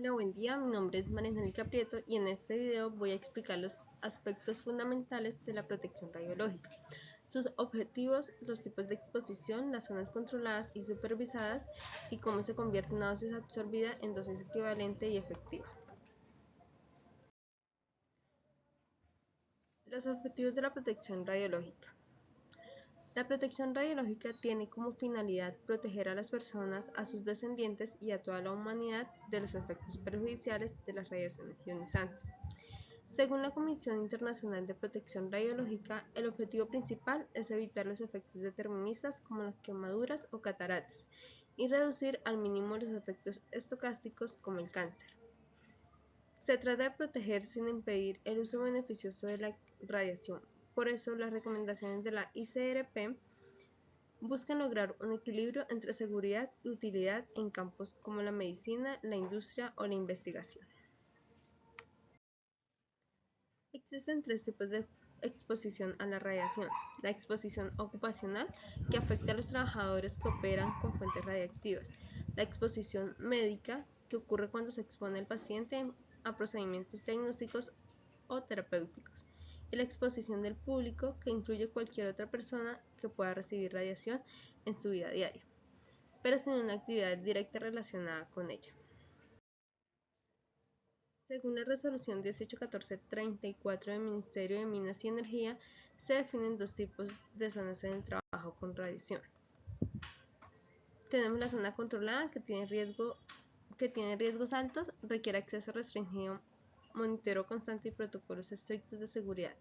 Hola, buen día. Mi nombre es María Angélica Prieto y en este video voy a explicar los aspectos fundamentales de la protección radiológica, sus objetivos, los tipos de exposición, las zonas controladas y supervisadas y cómo se convierte una dosis absorbida en dosis equivalente y efectiva. Los objetivos de la protección radiológica. La protección radiológica tiene como finalidad proteger a las personas, a sus descendientes y a toda la humanidad de los efectos perjudiciales de las radiaciones ionizantes. Según la Comisión Internacional de Protección Radiológica, el objetivo principal es evitar los efectos deterministas como las quemaduras o cataratas y reducir al mínimo los efectos estocásticos como el cáncer. Se trata de proteger sin impedir el uso beneficioso de la radiación. Por eso, las recomendaciones de la ICRP buscan lograr un equilibrio entre seguridad y utilidad en campos como la medicina, la industria o la investigación. Existen tres tipos de exposición a la radiación: la exposición ocupacional, que afecta a los trabajadores que operan con fuentes radiactivas; la exposición médica, que ocurre cuando se expone al paciente a procedimientos diagnósticos o terapéuticos; y la exposición del público, que incluye cualquier otra persona que pueda recibir radiación en su vida diaria, pero sin una actividad directa relacionada con ella. Según la resolución 1814-34 del Ministerio de Minas y Energía, se definen dos tipos de zonas en el trabajo con radiación. Tenemos la zona controlada, que tiene riesgos altos, requiere acceso restringido, monitoreo constante y protocolos estrictos de seguridad.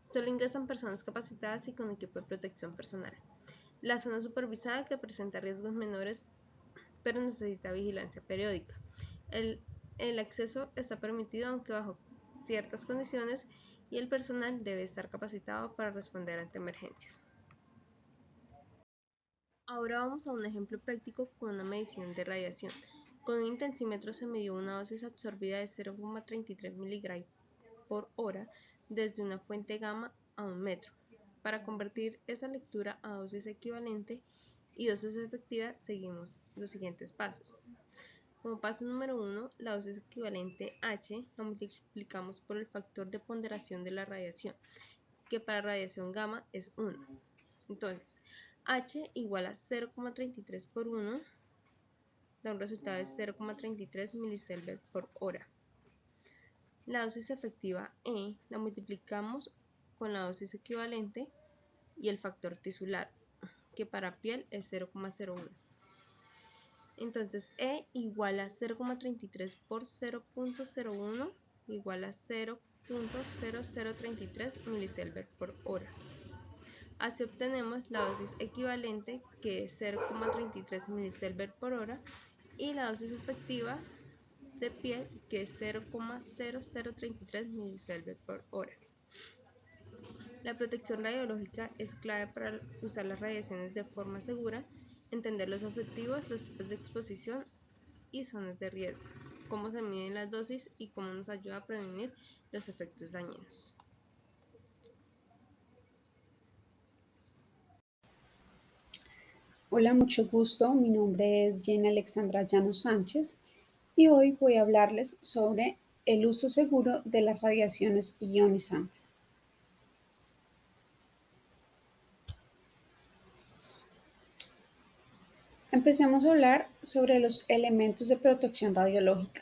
Solo ingresan personas capacitadas y con equipo de protección personal. La zona supervisada, que presenta riesgos menores pero necesita vigilancia periódica. El acceso está permitido aunque bajo ciertas condiciones y el personal debe estar capacitado para responder ante emergencias. Ahora vamos a un ejemplo práctico con una medición de radiación. Con un intensímetro se midió una dosis absorbida de 0,33 mg por hora desde una fuente gamma a 1 metro. Para convertir esa lectura a dosis equivalente y dosis efectiva, seguimos los siguientes pasos. Como paso número 1, la dosis equivalente H la multiplicamos por el factor de ponderación de la radiación, que para radiación gamma es 1. Entonces, H igual a 0,33 por 1, da un resultado de 0,33 miliSievert por hora. La dosis efectiva E la multiplicamos con la dosis equivalente y el factor tisular, que para piel es 0,01. Entonces E igual a 0,33 por 0,01 igual a 0,0033 miliSievert por hora. Así obtenemos la dosis equivalente, que es 0,33 miliSievert por hora, y la dosis efectiva de piel, que es 0,0033 miliSievert por hora. La protección radiológica es clave para usar las radiaciones de forma segura, entender los objetivos, los tipos de exposición y zonas de riesgo, cómo se miden las dosis y cómo nos ayuda a prevenir los efectos dañinos. Hola, mucho gusto. Mi nombre es Jenny Alexandra Llanos Sánchez y hoy voy a hablarles sobre el uso seguro de las radiaciones ionizantes. Empecemos a hablar sobre los elementos de protección radiológica.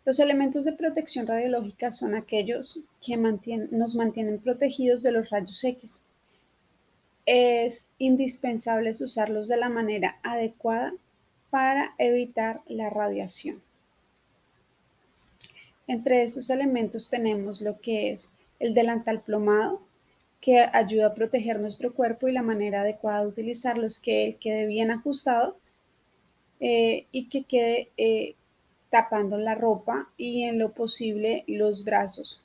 Los elementos de protección radiológica son aquellos que nos mantienen protegidos de los rayos X. Es indispensable usarlos de la manera adecuada para evitar la radiación. Entre estos elementos tenemos lo que es el delantal plomado, que ayuda a proteger nuestro cuerpo, y la manera adecuada de utilizarlo es que él quede bien ajustado y que quede tapando la ropa y en lo posible los brazos.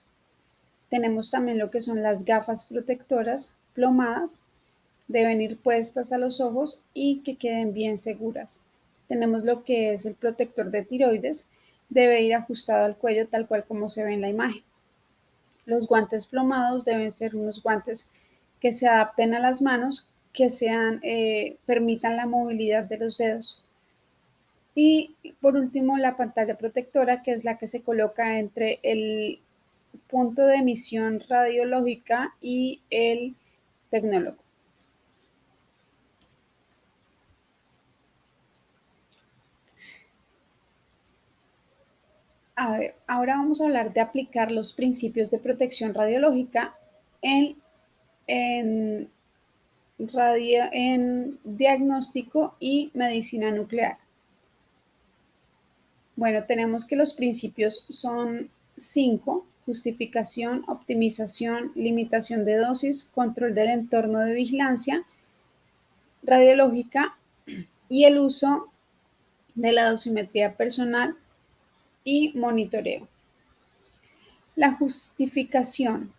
Tenemos también lo que son las gafas protectoras plomadas, deben ir puestas a los ojos y que queden bien seguras. Tenemos lo que es el protector de tiroides, debe ir ajustado al cuello tal cual como se ve en la imagen. Los guantes plomados deben ser unos guantes que se adapten a las manos, que permitan la movilidad de los dedos. Y por último, la pantalla protectora, que es la que se coloca entre el punto de emisión radiológica y el tecnólogo. A ver, ahora vamos a hablar de aplicar los principios de protección radiológica en, en, en diagnóstico y medicina nuclear. Bueno, tenemos que los principios son 5: justificación, optimización, limitación de dosis, control del entorno de vigilancia radiológica y el uso de la dosimetría personal y monitoreo. La justificación.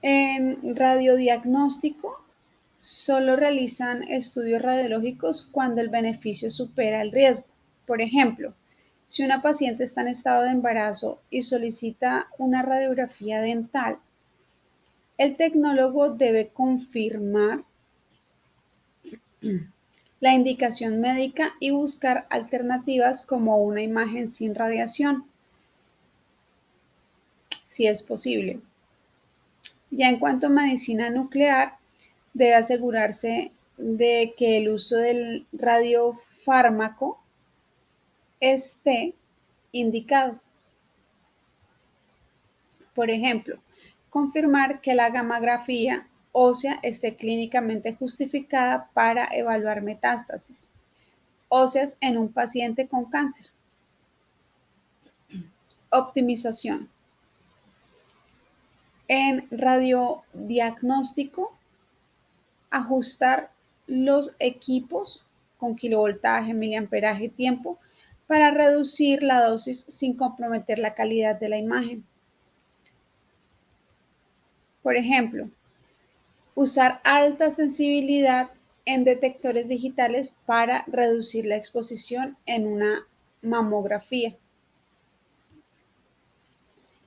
En radiodiagnóstico solo realizan estudios radiológicos cuando el beneficio supera el riesgo. Por ejemplo, si una paciente está en estado de embarazo y solicita una radiografía dental, el tecnólogo debe confirmar la indicación médica y buscar alternativas como una imagen sin radiación, si es posible. Ya en cuanto a medicina nuclear, debe asegurarse de que el uso del radiofármaco esté indicado. Por ejemplo, confirmar que la gammagrafía ósea esté clínicamente justificada para evaluar metástasis óseas en un paciente con cáncer. Optimización. En radiodiagnóstico, ajustar los equipos con kilovoltaje, miliamperaje y tiempo para reducir la dosis sin comprometer la calidad de la imagen. Por ejemplo, usar alta sensibilidad en detectores digitales para reducir la exposición en una mamografía.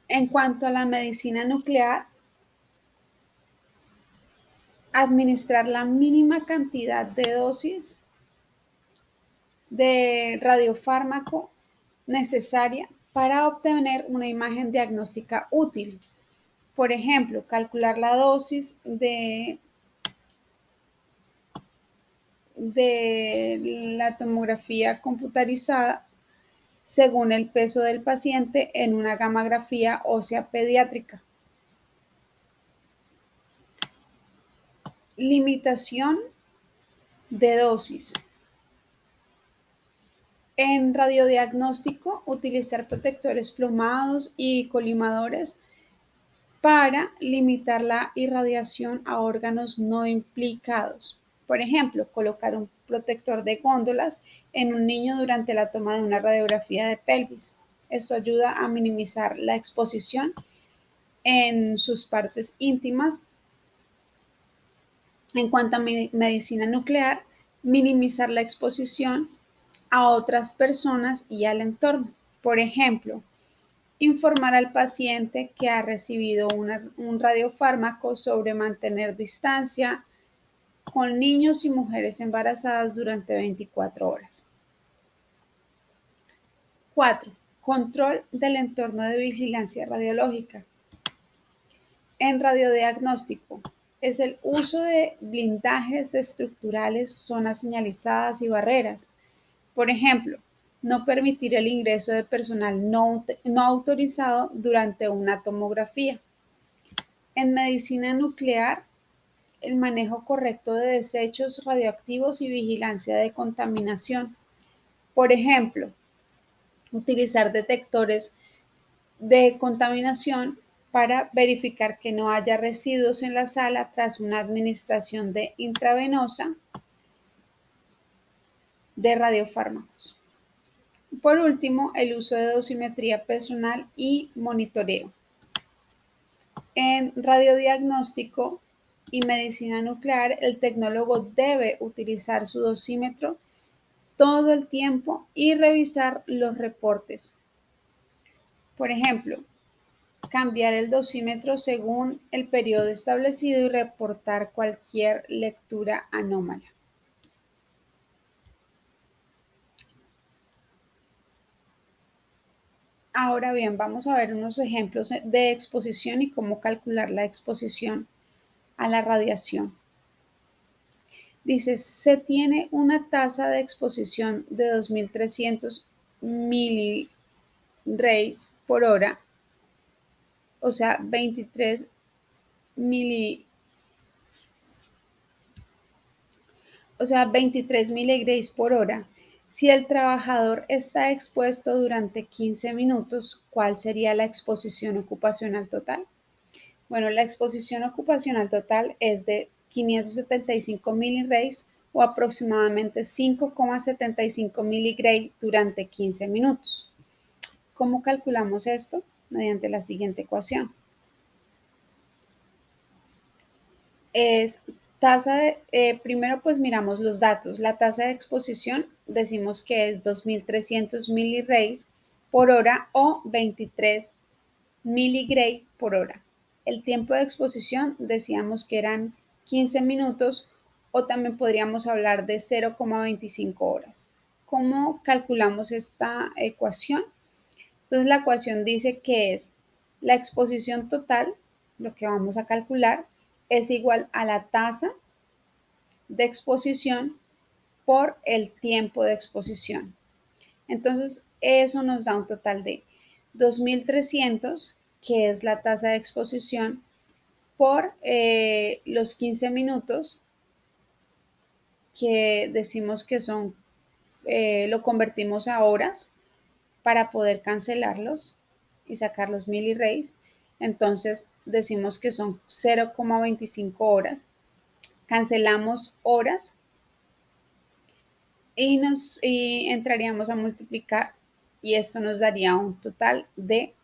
En cuanto a la medicina nuclear, administrar la mínima cantidad de dosis de radiofármaco necesaria para obtener una imagen diagnóstica útil. Por ejemplo, calcular la dosis de la tomografía computarizada según el peso del paciente en una gammagrafía ósea pediátrica. Limitación de dosis. En radiodiagnóstico, utilizar protectores plomados y colimadores para limitar la irradiación a órganos no implicados. Por ejemplo, colocar un protector de góndolas en un niño durante la toma de una radiografía de pelvis. Esto ayuda a minimizar la exposición en sus partes íntimas. En cuanto a medicina nuclear, minimizar la exposición a otras personas y al entorno. Por ejemplo, informar al paciente que ha recibido un radiofármaco sobre mantener distancia con niños y mujeres embarazadas durante 24 horas. 4. Control del entorno de vigilancia radiológica. En radiodiagnóstico es el uso de blindajes estructurales, zonas señalizadas y barreras. Por ejemplo, no permitir el ingreso de personal no autorizado durante una tomografía. En medicina nuclear, el manejo correcto de desechos radioactivos y vigilancia de contaminación. Por ejemplo, utilizar detectores de contaminación para verificar que no haya residuos en la sala tras una administración intravenosa de radiofármacos. Por último, el uso de dosimetría personal y monitoreo. En radiodiagnóstico y medicina nuclear, el tecnólogo debe utilizar su dosímetro todo el tiempo y revisar los reportes. Por ejemplo, cambiar el dosímetro según el periodo establecido y reportar cualquier lectura anómala. Ahora bien, vamos a ver unos ejemplos de exposición y cómo calcular la exposición a la radiación. Dice, se tiene una tasa de exposición de 2300 milirays por hora, o sea, 23 miligrays por hora. Si el trabajador está expuesto durante 15 minutos, ¿cuál sería la exposición ocupacional total? Bueno, la exposición ocupacional total es de 575 milirays o aproximadamente 5,75 miligray durante 15 minutos. ¿Cómo calculamos esto? Mediante la siguiente ecuación. Es primero pues miramos los datos. La tasa de exposición decimos que es 2300 milirays por hora o 23 miligray por hora. El tiempo de exposición decíamos que eran 15 minutos o también podríamos hablar de 0,25 horas. ¿Cómo calculamos esta ecuación? Entonces la ecuación dice que es la exposición total, lo que vamos a calcular, es igual a la tasa de exposición por el tiempo de exposición. Entonces eso nos da un total de 2300, que es la tasa de exposición, por los 15 minutos, que decimos que son, lo convertimos a horas para poder cancelarlos y sacar los milirays. Entonces decimos que son 0,25 horas. Cancelamos horas y entraríamos a multiplicar y esto nos daría un total de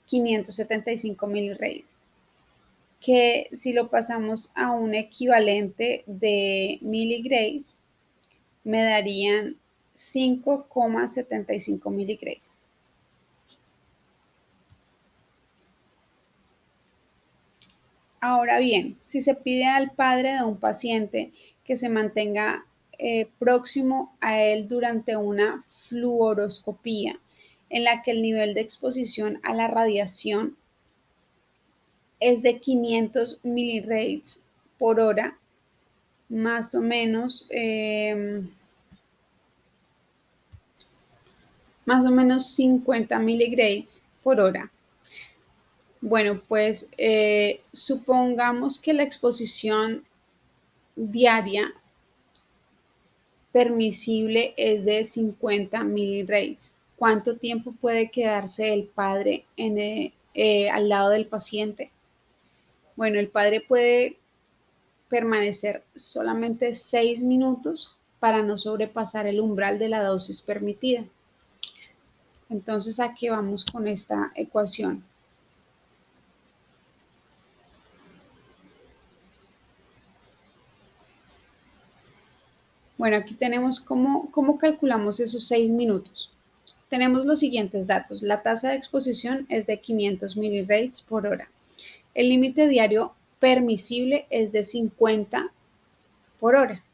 575 milirays, que si lo pasamos a un equivalente de miligrays me darían 5,75 miligrays. Ahora bien, si se pide al padre de un paciente que se mantenga próximo a él durante una fluoroscopía en la que el nivel de exposición a la radiación es de 500 milirays por hora, más o menos 50 miligrays por hora. Bueno, pues supongamos que la exposición diaria permisible es de 50 milirays. ¿Cuánto tiempo puede quedarse el padre al lado del paciente? Bueno, el padre puede permanecer solamente 6 minutos para no sobrepasar el umbral de la dosis permitida. Entonces, aquí vamos con esta ecuación. Bueno, aquí tenemos cómo calculamos esos 6 minutos. Tenemos los siguientes datos. La tasa de exposición es de 500 milirays por hora. El límite diario permisible es de 50 por hora.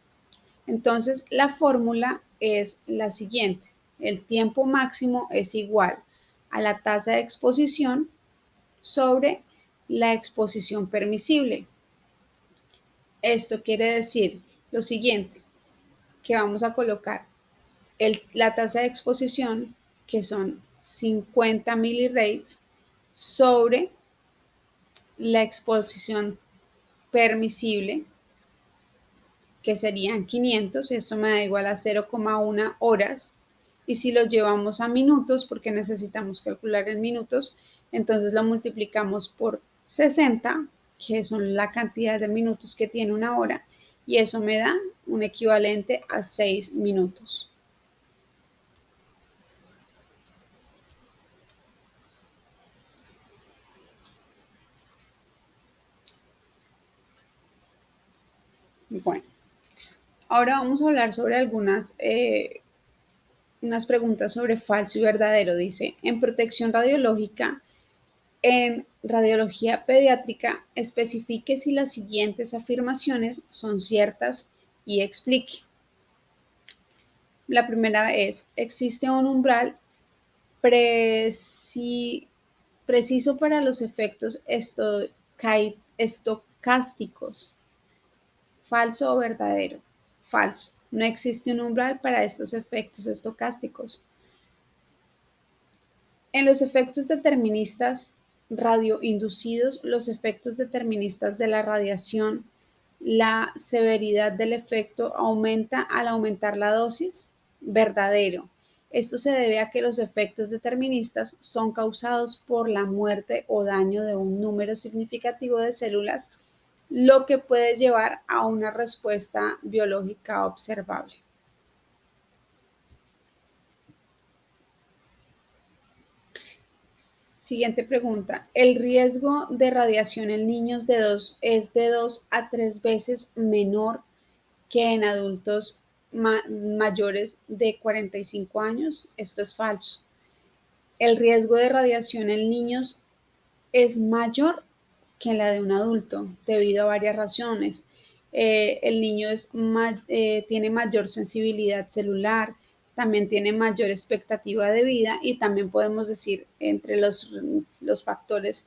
Entonces, la fórmula es la siguiente. El tiempo máximo es igual a la tasa de exposición sobre la exposición permisible. Esto quiere decir lo siguiente, que vamos a colocar la tasa de exposición, que son 50 milirays, sobre la exposición permisible, que serían 500, esto me da igual a 0,1 horas, y si lo llevamos a minutos, porque necesitamos calcular en minutos, entonces lo multiplicamos por 60, que son la cantidad de minutos que tiene una hora, y eso me da un equivalente a 6 minutos. Bueno, ahora vamos a hablar sobre unas preguntas sobre falso y verdadero. Dice, en protección radiológica, en radiología pediátrica, especifique si las siguientes afirmaciones son ciertas y explique. La primera es, existe un umbral preciso para los efectos estocásticos. ¿Falso o verdadero? Falso. No existe un umbral para estos efectos estocásticos. En los efectos deterministas radioinducidos, los efectos deterministas de la radiación, la severidad del efecto aumenta al aumentar la dosis. Verdadero. Esto se debe a que los efectos deterministas son causados por la muerte o daño de un número significativo de células, lo que puede llevar a una respuesta biológica observable. Siguiente pregunta. El riesgo de radiación en niños es de 2 a 3 veces menor que en adultos mayores de 45 años. Esto es falso. El riesgo de radiación en niños es mayor que la de un adulto debido a varias razones. El niño tiene mayor sensibilidad celular, también tiene mayor expectativa de vida y también podemos decir entre los factores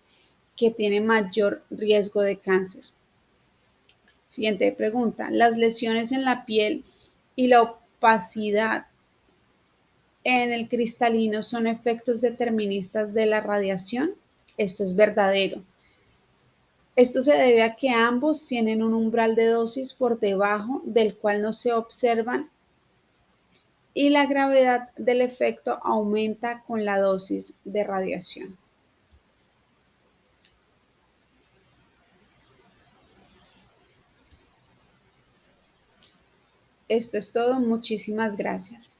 que tiene mayor riesgo de cáncer. Siguiente pregunta. ¿Las lesiones en la piel y la opacidad en el cristalino son efectos deterministas de la radiación? Esto es verdadero. Esto se debe a que ambos tienen un umbral de dosis por debajo del cual no se observan y la gravedad del efecto aumenta con la dosis de radiación. Esto es todo. Muchísimas gracias.